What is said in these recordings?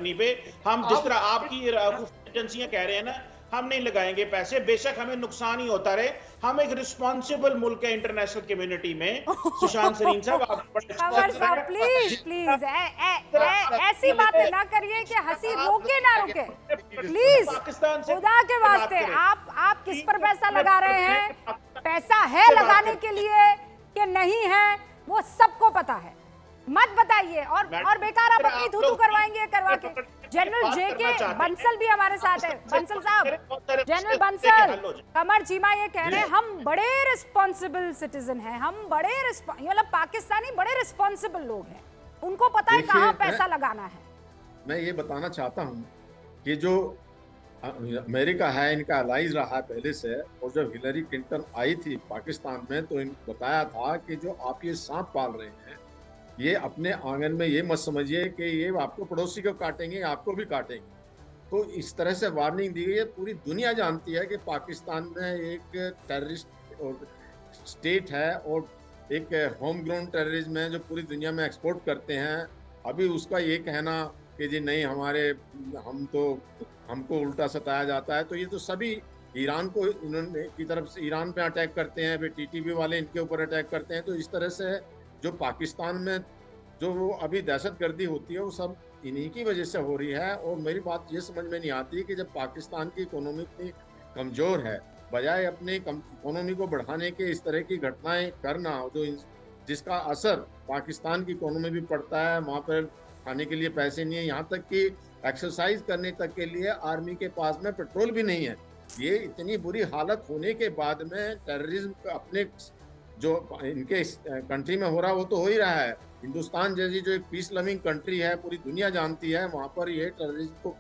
पे हम जिस तरह आपकी एजेंसियां कह रहे हैं ना, हम नहीं लगाएंगे पैसे, बेशक हमें नुकसान ही होता रहे, हम एक रिस्पॉन्सिबल मुल्क है इंटरनेशनल कम्युनिटी में। सुशांत सरीन साहब, आप कंवर साहब प्लीज प्लीज ऐसी बातें ना करिए कि हंसी रोके ना रुके, प्लीज पाकिस्तान से खुदा के वास्ते। आप किस पर पैसा लगा रहे हैं, पैसा है लगाने के लिए कि नहीं है, वो सबको पता है। मत बताइए और बेकार आप अपनी थू करवाएंगे करवा के। जनरल जेके बंसल भी हमारे साथ है। बंसल साहब, जनरल बंसल, कमर चीमा ये कह रहे हैं हम बड़े रिस्पॉन्सिबल सिटीजन हैं, हम बड़े मतलब पाकिस्तानी बड़े रिस्पॉन्सिबल लोग हैं, उनको पता है कहाँ पैसा लगाना है। मैं ये बताना चाहता हूँ कि जो अमेरिका है इनका अलाइज रहा है पहले से, और जब हिलरी क्लिंटन आई थी पाकिस्तान में तो इनको बताया था कि जो आप ये सांप पाल रहे हैं, ये अपने आंगन में ये मत समझिए कि ये आपको पड़ोसी को काटेंगे, आपको भी काटेंगे। तो इस तरह से वार्निंग दी गई है। पूरी दुनिया जानती है कि पाकिस्तान में एक टेररिस्ट स्टेट है और एक होम ग्राउंड टेररिज्म है जो पूरी दुनिया में एक्सपोर्ट करते हैं। अभी उसका ये कहना कि जी नहीं हमको उल्टा सताया जाता है, तो ये तो सभी ईरान को इन्होंने की तरफ से ईरान पे अटैक करते हैं, फिर टीटीपी वाले इनके ऊपर अटैक करते हैं। तो इस तरह से जो पाकिस्तान में जो वो अभी दहशतगर्दी होती है वो सब इन्हीं की वजह से हो रही है। और मेरी बात ये समझ में नहीं आती कि जब पाकिस्तान की इकोनॉमी इतनी कमज़ोर है, बजाय अपने इकोनॉमी को बढ़ाने के इस तरह की घटनाएं करना जो जिसका असर पाकिस्तान की इकोनॉमी भी पड़ता है। वहाँ पर खाने के लिए पैसे नहीं है, यहाँ तक कि एक्सरसाइज करने तक के लिए आर्मी के पास में पेट्रोल भी नहीं है। ये इतनी बुरी हालत होने के बाद में टेररिज्म अपने जो इनके कंट्री में हो रहा है वो तो हो ही रहा है। हिंदुस्तान जैसी जो एक पीस लविंग कंट्री है, पूरी दुनिया जानती है, वहाँ पर ये टेररिज्म को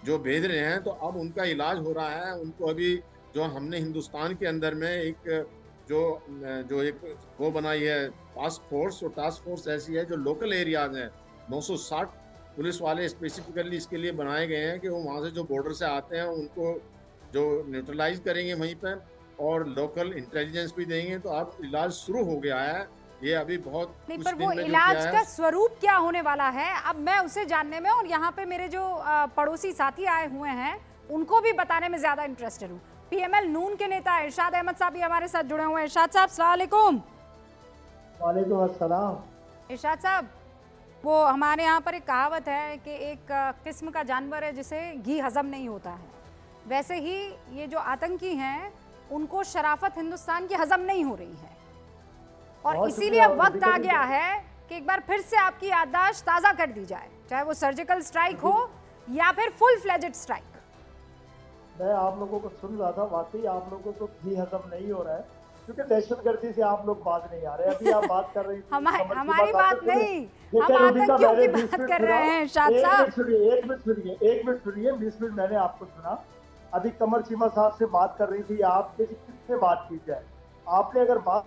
जो भेज रहे हैं, तो अब उनका इलाज हो रहा है। उनको अभी जो हमने हिंदुस्तान के अंदर में एक जो एक वो बनाई है टास्क फोर्स, और टास्क फोर्स ऐसी है जो लोकल एरियाज हैं, 960 पुलिस वाले स्पेसिफिकली इसके लिए बनाए गए हैं कि वो वहाँ से जो बॉर्डर से आते हैं उनको जो न्यूट्रलाइज करेंगे वहीं पर, और लोकल इंटेलिजेंस भी देंगे। तो अब इलाज शुरू हो गया है। ये अभी बहुत नहीं, पर वो इलाज का स्वरूप क्या होने वाला है अब मैं उसे जानने में, और यहाँ पे मेरे जो पड़ोसी साथी आए हुए हैं उनको भी बताने में ज्यादा इंटरेस्टेड हूँ। पीएमएल नून के नेता इरशाद अहमद साहब भी हमारे साथ जुड़े हुए हैं। इरशाद साहब, अस्सलाम वालेकुम। वालेकुम अस्सलाम। इरशाद साहब, वो हमारे यहाँ पर एक कहावत है कि एक किस्म का जानवर है जिसे घी हजम नहीं होता है, वैसे ही ये जो आतंकी हैं उनको शराफत हिंदुस्तान की हजम नहीं हो रही है, और इसीलिए अब वक्त आ गया है कि एक बार फिर से आपकी याददाश्त ताज़ा कर दी जाए, चाहे वो सर्जिकल स्ट्राइक हो या फिर फुल फ्लेजेड स्ट्राइक। मैं आप लोगों को सुन रहा था, वाकई आप लोगों को घी हजम नहीं हो रहा है, क्योंकि दहशतगर्दी से आप लोग बात नहीं आ रहे। अभी आप बात कर रही थी हमारी बात नहीं, हम आतंकियों की बात कर रहे हैं। शाद साहब, एक मिनट सुनिए, 20 मिनट मैंने आपको सुना। अभी कमर चीमा साहब से बात कर रही थी, आपसे किससे बात की जाए? आपने अगर बात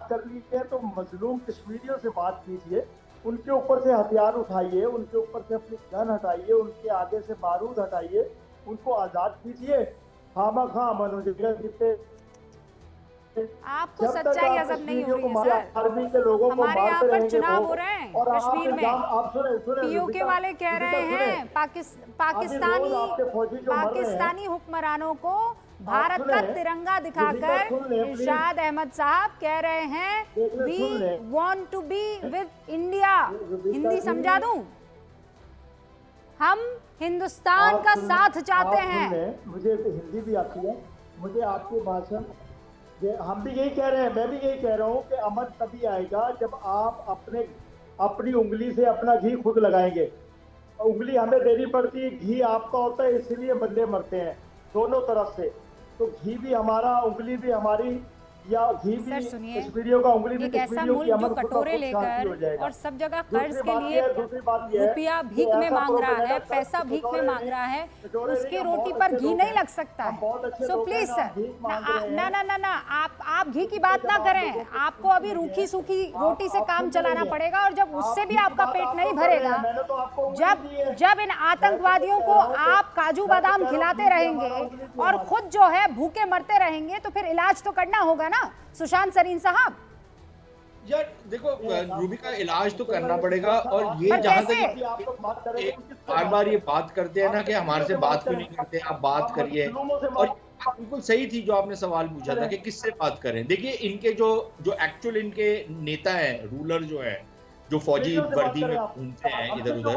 कर ली है तो मजलूम कश्मीरियों से बात कीजिए, उनके ऊपर से हथियार उठाइए, उनके ऊपर से अपनी गन हटाइए, उनके आगे से बारूद हटाइए, उनको आजाद कीजिए। खामा खा अमन हो जाएगा। जितने आपको सच्चाई हजम नहीं हो रही है सर। हमारे यहाँ पर चुनाव हो रहे हैं कश्मीर में, पीओके वाले कह रहे हैं पाकिस्तानी हुक्मरानों को भारत का तिरंगा दिखाकर इरशाद अहमद साहब कह रहे हैं we want to be with India. Hindi समझा दूं, हम हिंदुस्तान का साथ चाहते हैं। मुझे हिंदी भी आती है, मुझे आपकी भाषा, हम भी यही कह रहे हैं, मैं भी यही कह रहा हूँ कि अमन तभी आएगा जब आप अपनी उंगली से अपना घी खुद लगाएंगे। उंगली हमें देनी पड़ती है, घी आपका होता है, इसीलिए बंदे मरते हैं दोनों तरफ से। तो घी भी हमारा, उंगली भी हमारी, या घी भी कश्मीरियों का, उंगली भी कश्मीरियों की। जो कटोरे लेकर और सब जगह कर्ज के लिए रुपया भीख में मांग रहा है, पैसा भीख में मांग रहा है, उसकी रोटी पर घी नहीं लग सकता है। सो प्लीज सर, ना ना ना ना, आप घी की बात ना करें। आपको अभी रूखी सूखी रोटी से काम चलाना पड़ेगा, और जब उससे भी आपका पेट नहीं भरेगा, जब इन आतंकवादियों को आप काजू बादाम खिलाते रहेंगे और खुद जो है भूखे मरते रहेंगे, तो फिर इलाज तो करना होगा ना सुशांत सरीन साहब। यार देखो रूबी का इलाज तो करना पड़ेगा। और ये पर जहां कैसे? तक आप लोग बात कर रहे हैं बार बार ये बात करते हैं ना कि हमारे से बात क्यों नहीं करते, आप बात करिए। और बिल्कुल सही थी जो आपने सवाल पूछा था कि किससे बात करें। देखिए इनके जो जो एक्चुअल इनके नेता है, रूलर जो है, जो फौजी वर्दी में घूमते हैं इधर उधर,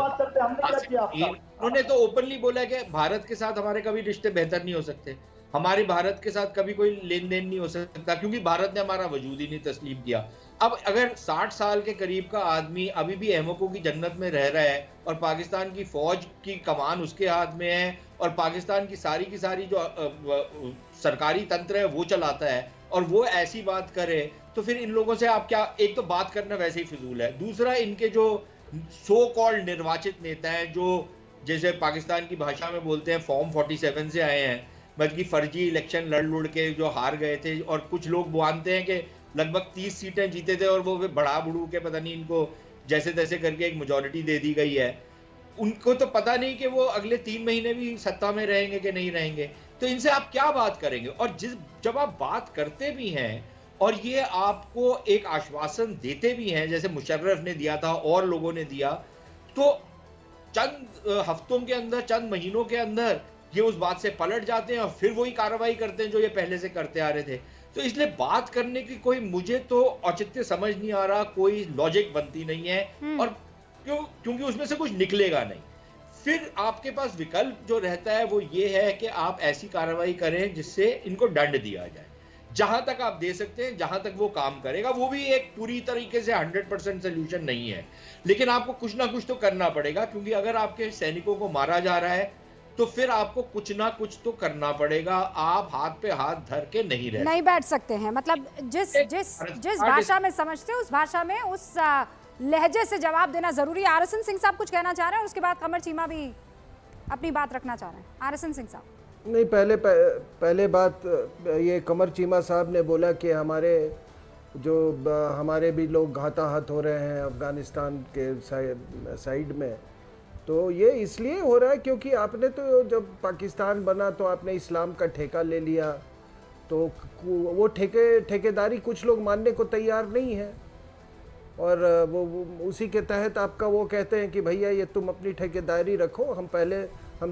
उन्होंने तो ओपनली बोला है कि भारत के साथ हमारे कभी रिश्ते बेहतर नहीं हो सकते, हमारे भारत के साथ कभी कोई लेन देन नहीं हो सकता, क्योंकि भारत ने हमारा वजूद ही नहीं तस्लीम किया। अब अगर 60 साल के करीब का आदमी अभी भी अहमकों की जन्नत में रह रहा है और पाकिस्तान की फौज की कमान उसके हाथ में है और पाकिस्तान की सारी जो सरकारी तंत्र है वो चलाता है, और वो ऐसी बात करे, तो फिर इन लोगों से आप क्या, एक तो बात करना वैसे ही फिजूल है, दूसरा इनके जो सो कॉल्ड निर्वाचित नेता हैं जो जैसे पाकिस्तान की भाषा में बोलते हैं फॉर्म 47 से आए हैं, बल्कि फर्जी इलेक्शन लड़ के जो हार गए थे, और कुछ लोग मानते हैं कि लगभग 30 सीटें जीते थे और वो बढ़ा बढ़ू के पता नहीं इनको जैसे तैसे करके एक मेजॉरिटी दे दी गई है। उनको तो पता नहीं कि वो अगले 3 महीने भी सत्ता में रहेंगे कि नहीं रहेंगे, तो इनसे आप क्या बात करेंगे। और जब आप बात करते भी हैं और ये आपको एक आश्वासन देते भी हैं जैसे मुशर्रफ ने दिया था और लोगों ने दिया, तो चंद हफ्तों के अंदर, चंद महीनों के अंदर ये उस बात से पलट जाते हैं और फिर वही कार्रवाई करते हैं जो ये पहले से करते आ रहे थे। तो इसलिए बात करने की कोई मुझे तो औचित्य समझ नहीं आ रहा, कोई लॉजिक बनती नहीं है। और क्योंकि उसमें से कुछ निकलेगा नहीं। फिर आपके पास विकल्प जो रहता है वो ये है कि आप ऐसी कार्रवाई करें जिससे इनको दंड दिया जाए, जहां तक आप दे सकते हैं, जहां तक वो काम करेगा। वो भी एक पूरी तरीके से 100% सोल्यूशन नहीं है, लेकिन आपको कुछ ना कुछ तो करना पड़ेगा, क्योंकि अगर आपके सैनिकों को मारा जा रहा है तो फिर आपको कुछ ना कुछ तो करना पड़ेगा। आप हाथ पे हाथ धर के नहीं बैठ सकते हैं। मतलब जिस भाषा में समझते हो उस भाषा में, उस लहजे से जवाब देना जरूरी है। आरएसएन सिंह साहब कुछ कहना चाह रहे हैं, उसके बाद कमर चीमा भी अपनी बात रखना चाह रहे हैं। आरएसएन सिंह साहब। नहीं, पहले बात ये कमर चीमा साहब ने बोला कि हमारे भी लोग घाताहत हो रहे हैं अफगानिस्तान के साइड में। तो ये इसलिए हो रहा है क्योंकि आपने तो जब पाकिस्तान बना तो आपने इस्लाम का ठेका ले लिया, तो वो ठेकेदारी कुछ लोग मानने को तैयार नहीं है, और वो उसी के तहत आपका वो कहते हैं कि भैया ये तुम अपनी ठेकेदारी रखो, हम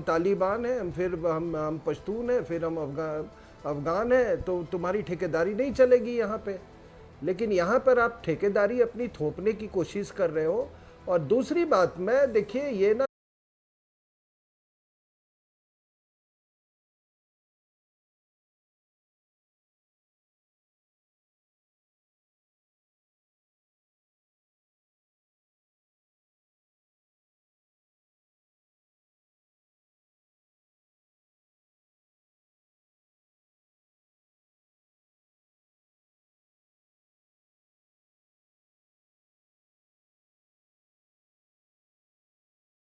तालिबान हैं, फिर हम पश्तून हैं, फिर हम अफगान हैं, तो तुम्हारी ठेकेदारी नहीं चलेगी यहाँ पे। लेकिन यहाँ पर आप ठेकेदारी अपनी थोपने की कोशिश कर रहे हो। और दूसरी बात, देखिए ये ना